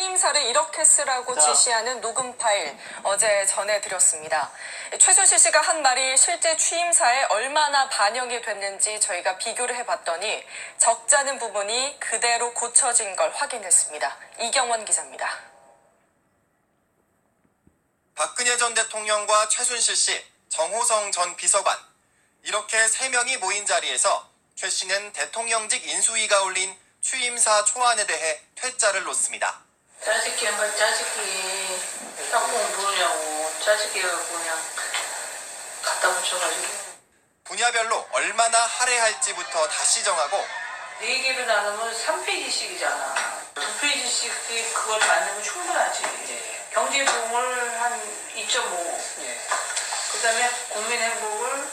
취임사를 이렇게 쓰라고 지시하는 녹음 파일 어제 전해드렸습니다. 최순실 씨가 한 말이 실제 취임사에 얼마나 반영이 됐는지 저희가 비교를 해봤더니 적잖은 부분이 그대로 고쳐진 걸 확인했습니다. 이경원 기자입니다. 박근혜 전 대통령과 최순실 씨, 정호성 전 비서관 이렇게 3명이 모인 자리에서 최 씨는 대통령직 인수위가 올린 취임사 초안에 대해 퇴짜를 놓습니다. 자식이 짝꿍 모르냐고 자식이 그냥 갖다 붙여가지고 분야별로 얼마나 할애할지부터 다시 정하고 4개를 나누면 3페이지씩이잖아. 2페이지씩 그걸 만들면 충분하지. 경제 부흥을 한 2.5. 그다음에 국민 행복을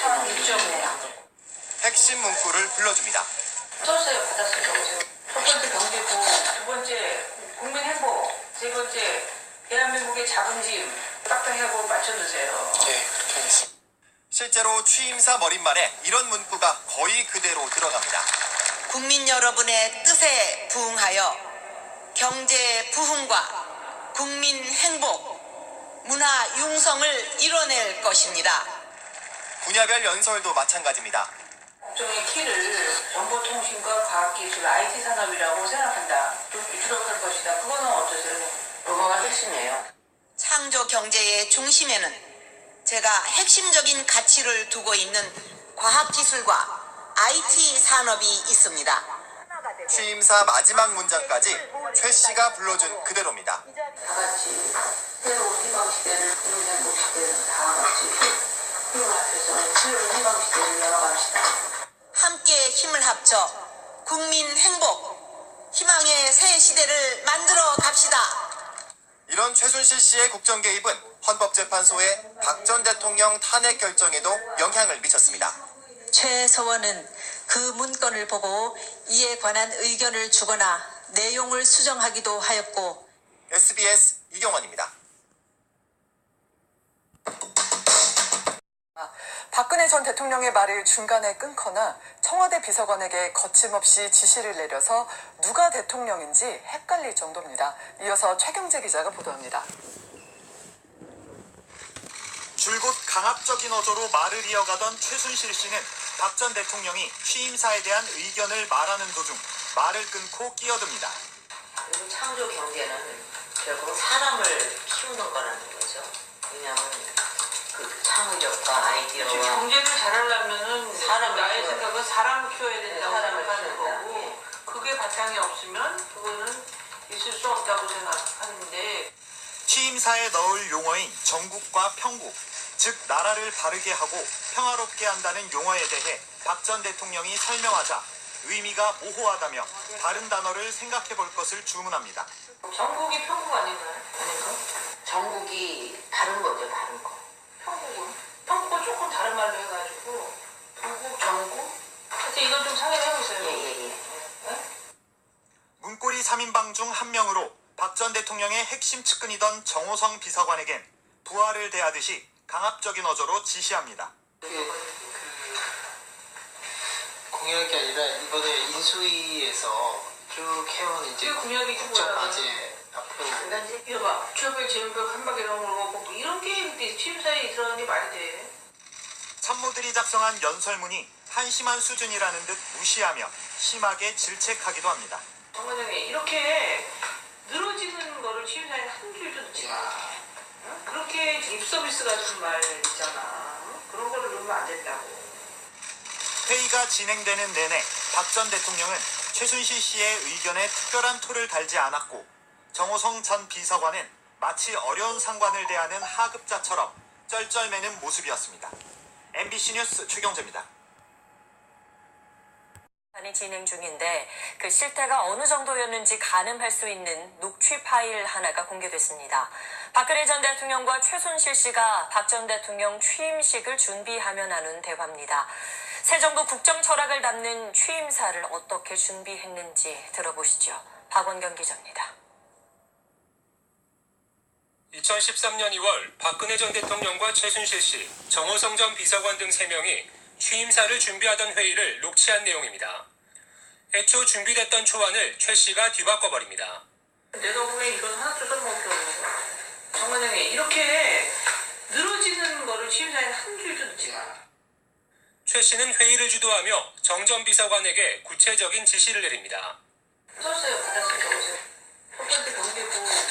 한 2.5. 핵심 문구를 불러줍니다. 썼어요. 받았어요. 첫 번째 경제 부흥, 두 번째 국민 행복, 세 번째 대한민국의 자긍심 딱딱하고 맞춰주세요. 네, 그렇게 하겠습니다. 실제로 취임사 머릿말에 이런 문구가 거의 그대로 들어갑니다. 국민 여러분의 뜻에 부응하여 경제 부흥과 국민 행복, 문화 융성을 이뤄낼 것입니다. 분야별 연설도 마찬가지입니다. 국정의 키를 정보통신과 과학기술, IT 산업이라고 생각한다. 좀 주력할 것이다. 그거는 어떠세요? 그거가 핵심이에요. 창조 경제의 중심에는 제가 핵심적인 가치를 두고 있는 과학기술과 IT 산업이 있습니다. 취임사 마지막 문장까지 최 씨가 불러준 그대로입니다. 다 같이 새로운 희망 시대를, 국민 행복 시대를 다 같이 힘을 합해서 새로운 희망 시대를 열어갑시다. 함께 힘을 합쳐 국민 행복, 희망의 새 시대를 만들어 갑시다. 이런 최순실 씨의 국정 개입은 헌법재판소의 박 전 대통령 탄핵 결정에도 영향을 미쳤습니다. 최서원은 그 문건을 보고 이에 관한 의견을 주거나 내용을 수정하기도 하였고 SBS 이경원입니다. 박근혜 전 대통령의 말을 중간에 끊거나 청와대 비서관에게 거침없이 지시를 내려서 누가 대통령인지 헷갈릴 정도입니다. 이어서 최경재 기자가 보도합니다. 줄곧 강압적인 어조로 말을 이어가던 최순실 씨는 박 전 대통령이 취임사에 대한 의견을 말하는 도중 말을 끊고 끼어듭니다. 그리고 창조 경제는 결국 사람을 키우는 거라는 거죠. 왜냐하면 그 창의력과 아이디어와 경제를 잘하려면은 사람을 나의 키워야 생각은 사람을 키워야 된다고 사람을 생각하는 키워야 거고 된다. 그게 바탕이 없으면 그거는 있을 수 없다고 생각하는데 취임사에 넣을 용어인 정국과 평국, 즉 나라를 바르게 하고 평화롭게 한다는 용어에 대해 박 전 대통령이 설명하자 의미가 모호하다며 다른 단어를 생각해 볼 것을 주문합니다. 전국이 평국 아닌가요? 아닌가? 정국이 다른 거죠, 다른 거. 평국은 조금 다른 말로 해가지고 동국, 정국? 하여튼 이건 좀 상의를 해보세요. 예. 문고리 3인방 중 한 명으로 박 전 대통령의 핵심 측근이던 정호성 비서관에겐 부하를 대하듯이 강압적인 어조로 지시합니다. 공약이 아니라 이번에 인수위에서 쭉 해온 이제 공약이 국정 뭐야? 과제 앞으로 이거 봐, 취업을 지원벽 한 바퀴 넘어오고 뭐 이런 게 취임사에 들어가는 게 말이 돼. 참모들이 작성한 연설문이 한심한 수준이라는 듯 무시하며 심하게 질책하기도 합니다. 정 과장님 이렇게 늘어지는 거를 취임사에 한 줄도 넣지 마. 응? 그렇게 립서비스 같은 말 있잖아. 응? 그런 거를 넣으면 안 된다고. 회의가 진행되는 내내 박 전 대통령은 최순실 씨의 의견에 특별한 토를 달지 않았고 정호성 전 비서관은 마치 어려운 상관을 대하는 하급자처럼 쩔쩔매는 모습이었습니다. MBC 뉴스 최경재입니다. 진행 중인데 그 실태가 어느 정도였는지 가늠할 수 있는 녹취 파일 하나가 공개됐습니다. 박근혜 전 대통령과 최순실 씨가 박 전 대통령 취임식을 준비하며 나눈 대화입니다. 새 정부 국정 철학을 담는 취임사를 어떻게 준비했는지 들어보시죠. 박원경 기자입니다. 2013년 2월 박근혜 전 대통령과 최순실 씨, 정호성 전 비서관 등 3명이 취임사를 준비하던 회의를 녹취한 내용입니다. 애초 준비됐던 초안을 최 씨가 뒤바꿔버립니다. 내가 보기엔 이건 하나도 쓸모없게 없는 거야. 정관장님, 이렇게 늘어지는 거를 취임사에는 한 줄도 넣지 마라. 최 씨는 회의를 주도하며 정 전 비서관에게 구체적인 지시를 내립니다. 썼어요. 받았어요. 적으세요. 첫 번째 경제부,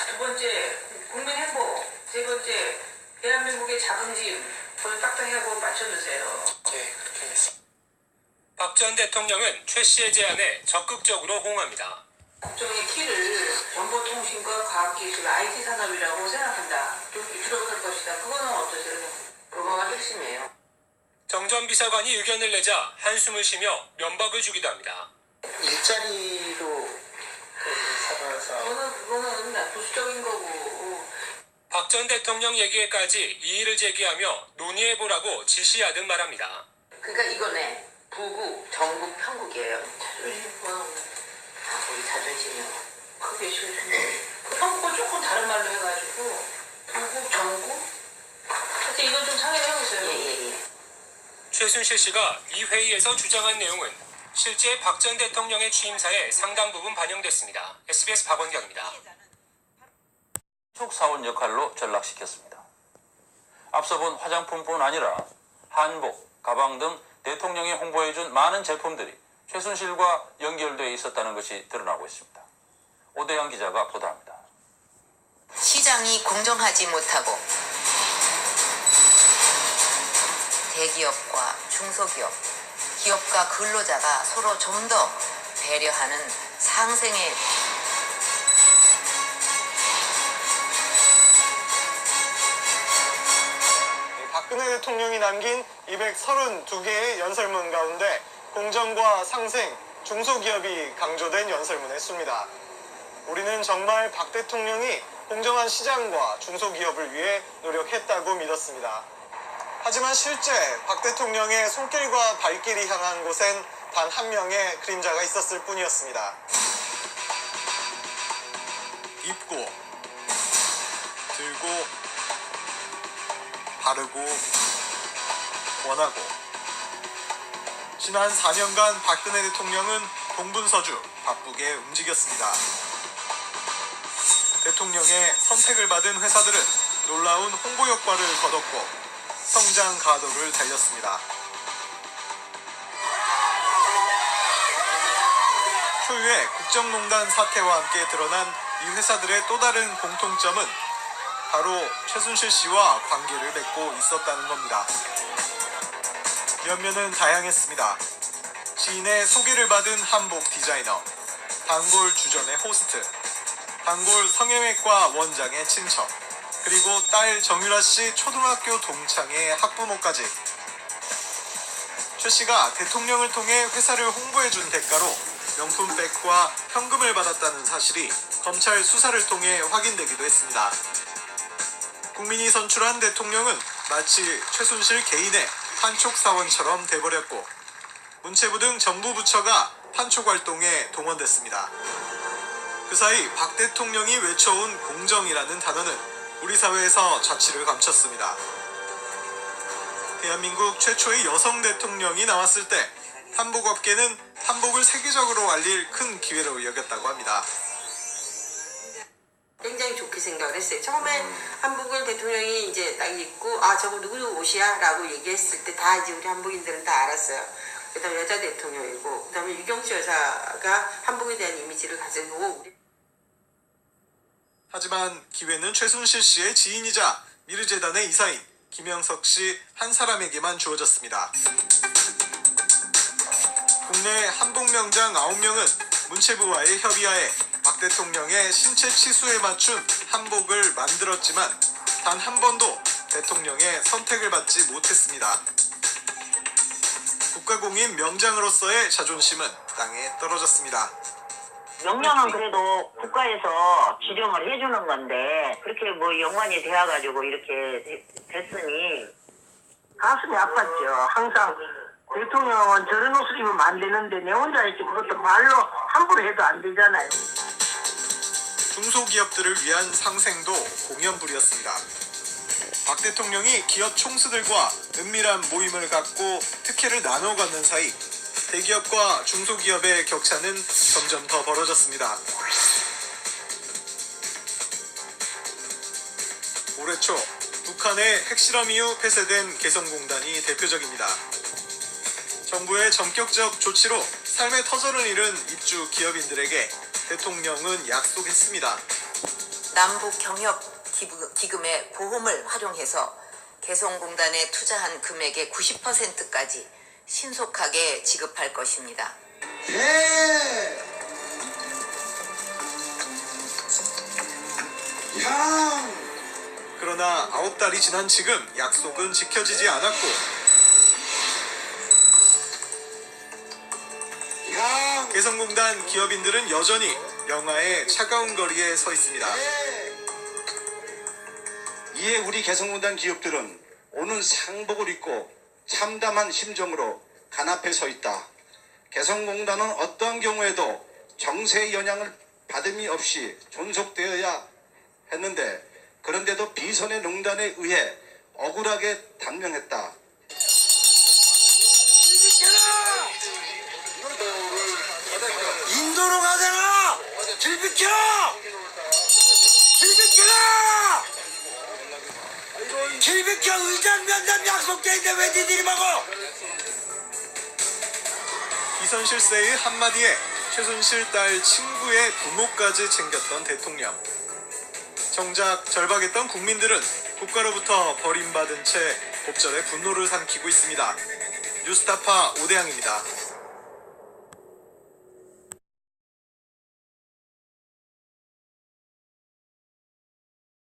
두 번째 국민 행복, 세 번째 대한민국의 자긍심, 그걸 딱딱하고 맞춰주세요. 네, 그렇게 하겠습니다. 박 전 대통령은 최 씨의 제안에 적극적으로 호응합니다. 국정의 키를 정보통신과 과학기술, IT 산업이라고 생각한다. 좀 주력할 것이다. 그거는 어떠세요? 그거가 핵심이에요. 정 전 비서관이 의견을 내자 한숨을 쉬며 면박을 주기도 합니다. 일자리로 살아서 그거는 부수적인 거고. 박 전 대통령 얘기에까지 이의를 제기하며 논의해보라고 지시하듯 말합니다. 그러니까 이거네. 부국, 정국, 편국이에요. 자존심 그거는 우리 자존심이요. 크게 실수네. 그거 조금 다른 말로 해가지고 부국, 정국? 하여튼 이건 좀 상의를 해보세요. 예. 최순실 씨가 이 회의에서 주장한 내용은 실제 박 전 대통령의 취임사에 상당 부분 반영됐습니다. SBS 박원경입니다. 축사원 역할로 전락시켰습니다. 앞서 본 화장품뿐 아니라 한복, 가방 등 대통령이 홍보해준 많은 제품들이 최순실과 연결되어 있었다는 것이 드러나고 있습니다. 오대양 기자가 보도합니다. 시장이 공정하지 못하고 대기업과 중소기업, 기업과 근로자가 서로 좀 더 배려하는 상생의 박근혜 대통령이 남긴 232개의 연설문 가운데 공정과 상생, 중소기업이 강조된 연설문의 수입니다. 우리는 정말 박 대통령이 공정한 시장과 중소기업을 위해 노력했다고 믿었습니다. 하지만 실제 박 대통령의 손길과 발길이 향한 곳엔 단 한 명의 그림자가 있었을 뿐이었습니다. 입고, 들고, 바르고, 원하고. 지난 4년간 박근혜 대통령은 동분서주 바쁘게 움직였습니다. 대통령의 선택을 받은 회사들은 놀라운 홍보 효과를 거뒀고 성장 가도를 달렸습니다. 초유의 국정농단 사태와 함께 드러난 이 회사들의 또 다른 공통점은 바로 최순실 씨와 관계를 맺고 있었다는 겁니다. 면면은 다양했습니다. 지인의 소개를 받은 한복 디자이너, 단골 주점의 호스트, 단골 성형외과 원장의 친척, 그리고 딸 정유라 씨 초등학교 동창의 학부모까지. 최 씨가 대통령을 통해 회사를 홍보해준 대가로 명품백과 현금을 받았다는 사실이 검찰 수사를 통해 확인되기도 했습니다. 국민이 선출한 대통령은 마치 최순실 개인의 판촉사원처럼 돼버렸고 문체부 등 정부 부처가 판촉 활동에 동원됐습니다. 그 사이 박 대통령이 외쳐온 공정이라는 단어는 우리 사회에서 자취를 감췄습니다. 대한민국 최초의 여성 대통령이 나왔을 때 한복업계는 한복을 세계적으로 알릴 큰 기회로 여겼다고 합니다. 굉장히 좋게 생각을 했어요. 처음에 한복을 대통령이 이제 딱 입고 저거 누구 옷이야? 라고 얘기했을 때 다 이제 우리 한복인들은 다 알았어요. 그 다음에 여자 대통령이고 그 다음에 유경수 여사가 한복에 대한 이미지를 가지고 하지만 기회는 최순실 씨의 지인이자 미르재단의 이사인 김영석 씨 한 사람에게만 주어졌습니다. 국내 한복 명장 9명은 문체부와의 협의하에 박 대통령의 신체 치수에 맞춘 한복을 만들었지만 단 한 번도 대통령의 선택을 받지 못했습니다. 국가공인 명장으로서의 자존심은 땅에 떨어졌습니다. 명령은 그래도 국가에서 지정을 해주는 건데 그렇게 뭐 연관이 되어가지고 이렇게 됐으니 가슴이 아팠죠. 항상 대통령은 저런 옷을 입으면 안 되는데 내 혼자 이렇게 그것도 말로 함부로 해도 안 되잖아요. 중소기업들을 위한 상생도 공연불이었습니다. 박 대통령이 기업 총수들과 은밀한 모임을 갖고 특혜를 나눠 갖는 사이 대기업과 중소기업의 격차는 점점 더 벌어졌습니다. 올해 초 북한의 핵실험 이후 폐쇄된 개성공단이 대표적입니다. 정부의 전격적 조치로 삶의 터전을 잃은 입주 기업인들에게 대통령은 약속했습니다. 남북 경협 기금의 보험을 활용해서 개성공단에 투자한 금액의 90%까지 신속하게 지급할 것입니다. 그러나 9달이 지난 지금 약속은 지켜지지 않았고 개성공단 기업인들은 여전히 영하의 차가운 거리에 서 있습니다. 이에 우리 개성공단 기업들은 오는 상복을 입고 참담한 심정으로 간 앞에 서 있다. 개성공단은 어떠한 경우에도 정세의 영향을 받음이 없이 존속되어야 했는데 그런데도 비선의 농단에 의해 억울하게 단명했다. 인도로 가잖아! 길 비켜! 길 비켜라! 길 비켜! 의장 면담 약속돼 있는데 왜 니들이 먹어? 비선 실세의 한마디에 최순실 딸 친구의 부모까지 챙겼던 대통령. 정작 절박했던 국민들은 국가로부터 버림받은 채 곱절의 분노를 삼키고 있습니다. 뉴스타파 오대양입니다.